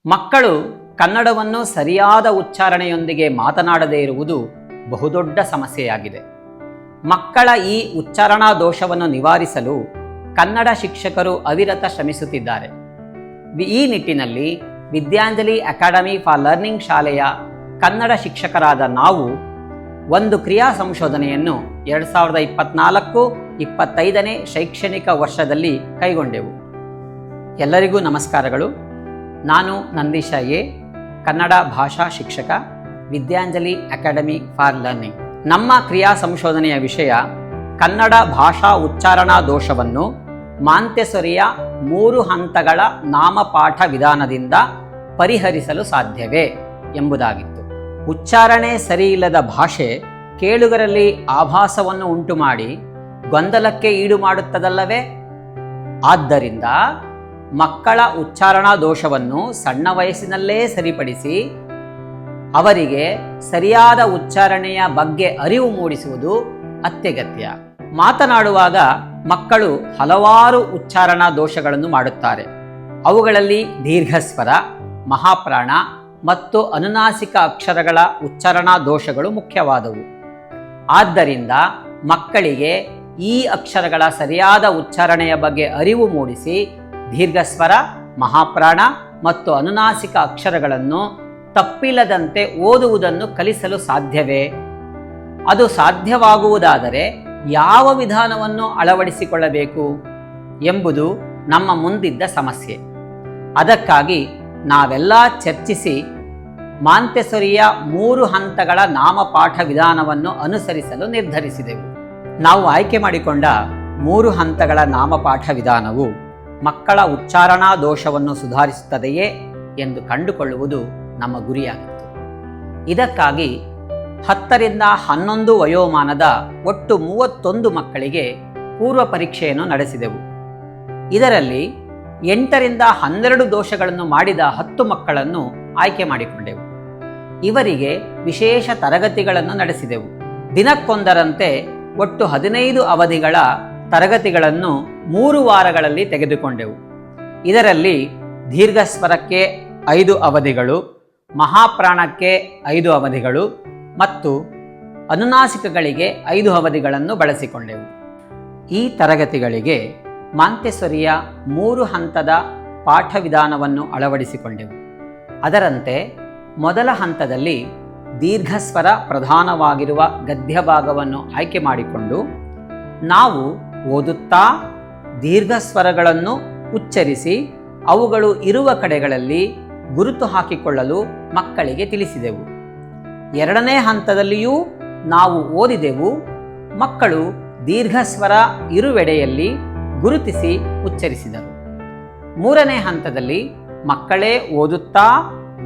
ಮಕ್ಕಳು ಕನ್ನಡವನ್ನು ಸರಿಯಾದ ಉಚ್ಚಾರಣೆಯೊಂದಿಗೆ ಮಾತನಾಡದೇ ಇರುವುದು ಬಹುದೊಡ್ಡ ಸಮಸ್ಯೆಯಾಗಿದೆ. ಮಕ್ಕಳ ಈ ಉಚ್ಚಾರಣಾ ದೋಷವನ್ನು ನಿವಾರಿಸಲು ಕನ್ನಡ ಶಿಕ್ಷಕರು ಅವಿರತ ಶ್ರಮಿಸುತ್ತಿದ್ದಾರೆ. ಈ ನಿಟ್ಟಿನಲ್ಲಿ ವಿದ್ಯಾಂಜಲಿ ಅಕಾಡೆಮಿ ಫಾರ್ ಲರ್ನಿಂಗ್ ಶಾಲೆಯ ಕನ್ನಡ ಶಿಕ್ಷಕರಾದ ನಾವು ಒಂದು ಕ್ರಿಯಾ ಸಂಶೋಧನೆಯನ್ನು 2024-25ನೇ ಶೈಕ್ಷಣಿಕ ವರ್ಷದಲ್ಲಿ ಕೈಗೊಂಡೆವು. ಎಲ್ಲರಿಗೂ ನಮಸ್ಕಾರಗಳು. ನಾನು ನಂದೀಶ ಎ, ಕನ್ನಡ ಭಾಷಾ ಶಿಕ್ಷಕ, ವಿದ್ಯಾಂಜಲಿ ಅಕಾಡೆಮಿ ಫಾರ್ ಲರ್ನಿಂಗ್. ನಮ್ಮ ಕ್ರಿಯಾ ಸಂಶೋಧನೆಯ ವಿಷಯ ಕನ್ನಡ ಭಾಷಾ ಉಚ್ಚಾರಣಾ ದೋಷವನ್ನು ಮಾಂತೆಸೊರಿಯ 3 ಹಂತಗಳ ನಾಮಪಾಠ ವಿಧಾನದಿಂದ ಪರಿಹರಿಸಲು ಸಾಧ್ಯವೇ ಎಂಬುದಾಗಿತ್ತು. ಉಚ್ಚಾರಣೆ ಸರಿಯಿಲ್ಲದ ಭಾಷೆ ಕೇಳುಗರಲ್ಲಿ ಆಭಾಸವನ್ನು ಉಂಟುಮಾಡಿ ಗೊಂದಲಕ್ಕೆ ಈಡು ಮಾಡುತ್ತದಲ್ಲವೇ? ಆದ್ದರಿಂದ ಮಕ್ಕಳ ಉಚ್ಚಾರಣಾ ದೋಷವನ್ನು ಸಣ್ಣ ವಯಸ್ಸಿನಲ್ಲೇ ಸರಿಪಡಿಸಿ ಅವರಿಗೆ ಸರಿಯಾದ ಉಚ್ಚಾರಣೆಯ ಬಗ್ಗೆ ಅರಿವು ಮೂಡಿಸುವುದು ಅತ್ಯಗತ್ಯ. ಮಾತನಾಡುವಾಗ ಮಕ್ಕಳು ಹಲವಾರು ಉಚ್ಚಾರಣಾ ದೋಷಗಳನ್ನು ಮಾಡುತ್ತಾರೆ. ಅವುಗಳಲ್ಲಿ ದೀರ್ಘಸ್ವರ, ಮಹಾಪ್ರಾಣ ಮತ್ತು ಅನುನಾಸಿಕ ಅಕ್ಷರಗಳ ಉಚ್ಚಾರಣಾ ದೋಷಗಳು ಮುಖ್ಯವಾದವು. ಆದ್ದರಿಂದ ಮಕ್ಕಳಿಗೆ ಈ ಅಕ್ಷರಗಳ ಸರಿಯಾದ ಉಚ್ಚಾರಣೆಯ ಬಗ್ಗೆ ಅರಿವು ಮೂಡಿಸಿ ದೀರ್ಘಸ್ವರ, ಮಹಾಪ್ರಾಣ ಮತ್ತು ಅನುನಾಸಿಕ ಅಕ್ಷರಗಳನ್ನು ತಪ್ಪಿಲ್ಲದಂತೆ ಓದುವುದನ್ನು ಕಲಿಸಲು ಸಾಧ್ಯವೇ? ಅದು ಸಾಧ್ಯವಾಗುವುದಾದರೆ ಯಾವ ವಿಧಾನವನ್ನು ಅಳವಡಿಸಿಕೊಳ್ಳಬೇಕು ಎಂಬುದು ನಮ್ಮ ಮುಂದಿದ್ದ ಸಮಸ್ಯೆ. ಅದಕ್ಕಾಗಿ ನಾವೆಲ್ಲ ಚರ್ಚಿಸಿ ಮಾಂತೆಸೊರಿಯ 3 ಹಂತಗಳ ನಾಮಪಾಠ ವಿಧಾನವನ್ನು ಅನುಸರಿಸಲು ನಿರ್ಧರಿಸಿದೆವು. ನಾವು ಆಯ್ಕೆ ಮಾಡಿಕೊಂಡ 3 ಹಂತಗಳ ನಾಮಪಾಠ ವಿಧಾನವು ಮಕ್ಕಳ ಉಚ್ಚಾರಣಾ ದೋಷವನ್ನು ಸುಧಾರಿಸುತ್ತದೆಯೇ ಎಂದು ಕಂಡುಕೊಳ್ಳುವುದು ನಮ್ಮ ಗುರಿಯಾಗಿತ್ತು. ಇದಕ್ಕಾಗಿ 10ರಿಂದ 11 ವಯೋಮಾನದ ಒಟ್ಟು 31 ಮಕ್ಕಳಿಗೆ ಪೂರ್ವ ಪರೀಕ್ಷೆಯನ್ನು ನಡೆಸಿದೆವು. ಇದರಲ್ಲಿ 8ರಿಂದ 12 ದೋಷಗಳನ್ನು ಮಾಡಿದ 10 ಮಕ್ಕಳನ್ನು ಆಯ್ಕೆ ಮಾಡಿಕೊಂಡೆವು. ಇವರಿಗೆ ವಿಶೇಷ ತರಗತಿಗಳನ್ನು ನಡೆಸಿದೆವು. ದಿನಕ್ಕೊಂದರಂತೆ ಒಟ್ಟು 15 ಅವಧಿಗಳ ತರಗತಿಗಳನ್ನು 3 ವಾರಗಳಲ್ಲಿ ತೆಗೆದುಕೊಂಡೆವು. ಇದರಲ್ಲಿ ದೀರ್ಘಸ್ವರಕ್ಕೆ 5 ಅವಧಿಗಳು, ಮಹಾಪ್ರಾಣಕ್ಕೆ 5 ಅವಧಿಗಳು ಮತ್ತು ಅನುನಾಸಿಕಗಳಿಗೆ 5 ಅವಧಿಗಳನ್ನು ಬಳಸಿಕೊಂಡೆವು. ಈ ತರಗತಿಗಳಿಗೆ ಮಾಂತೆಸೊರಿಯ 3 ಹಂತದ ಪಾಠ ವಿಧಾನವನ್ನು ಅಳವಡಿಸಿಕೊಂಡೆವು. ಅದರಂತೆ ಮೊದಲ ಹಂತದಲ್ಲಿ ದೀರ್ಘಸ್ವರ ಪ್ರಧಾನವಾಗಿರುವ ಗದ್ಯ ಭಾಗವನ್ನು ಆಯ್ಕೆ ಮಾಡಿಕೊಂಡು ನಾವು ಓದುತ್ತಾ ದೀರ್ಘಸ್ವರಗಳನ್ನು ಉಚ್ಚರಿಸಿ ಅವುಗಳು ಇರುವ ಕಡೆಗಳಲ್ಲಿ ಗುರುತು ಹಾಕಿಕೊಳ್ಳಲು ಮಕ್ಕಳಿಗೆ ತಿಳಿಸಿದೆವು. 2ನೇ ಹಂತದಲ್ಲಿಯೂ ನಾವು ಓದಿದೆವು. ಮಕ್ಕಳು ದೀರ್ಘಸ್ವರ ಇರುವೆಡೆಯಲ್ಲಿ ಗುರುತಿಸಿ ಉಚ್ಚರಿಸಿದರು. 3ನೇ ಹಂತದಲ್ಲಿ ಮಕ್ಕಳೇ ಓದುತ್ತಾ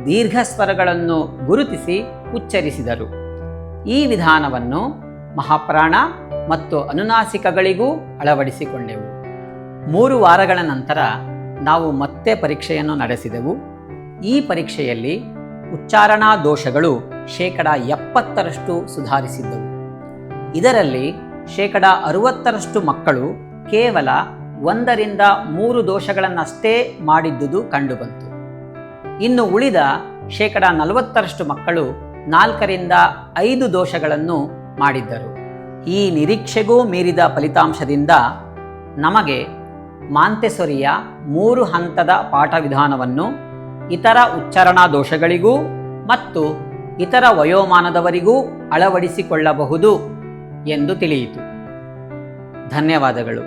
ದೀರ್ಘಸ್ವರಗಳನ್ನು ಗುರುತಿಸಿ ಉಚ್ಚರಿಸಿದರು. ಈ ವಿಧಾನವನ್ನು ಮಹಾಪ್ರಾಣ ಮತ್ತು ಅನುನಾಸಿಕಗಳಿಗೂ ಅಳವಡಿಸಿಕೊಂಡೆವು. 3 ವಾರಗಳ ನಂತರ ನಾವು ಮತ್ತೆ ಪರೀಕ್ಷೆಯನ್ನು ನಡೆಸಿದೆವು. ಈ ಪರೀಕ್ಷೆಯಲ್ಲಿ ಉಚ್ಚಾರಣಾ ದೋಷಗಳು 70% ಸುಧಾರಿಸಿದ್ದವು. ಇದರಲ್ಲಿ 60% ಮಕ್ಕಳು ಕೇವಲ 1ರಿಂದ 3 ದೋಷಗಳನ್ನಷ್ಟೇ ಮಾಡಿದ್ದುದು ಕಂಡುಬಂತು. ಇನ್ನು ಉಳಿದ 40% ಮಕ್ಕಳು 4ರಿಂದ 5 ದೋಷಗಳನ್ನು ಮಾಡಿದ್ದರು. ಈ ನಿರೀಕ್ಷೆಗೂ ಮೀರಿದ ಫಲಿತಾಂಶದಿಂದ ನಮಗೆ ಮಾಂತೆಸೊರಿಯ 3 ಹಂತದ ಪಾಠ ವಿಧಾನವನ್ನು ಇತರ ಉಚ್ಚಾರಣಾ ದೋಷಗಳಿಗೂ ಮತ್ತು ಇತರ ವಯೋಮಾನದವರಿಗೂ ಅಳವಡಿಸಿಕೊಳ್ಳಬಹುದು ಎಂದು ತಿಳಿಯಿತು. ಧನ್ಯವಾದಗಳು.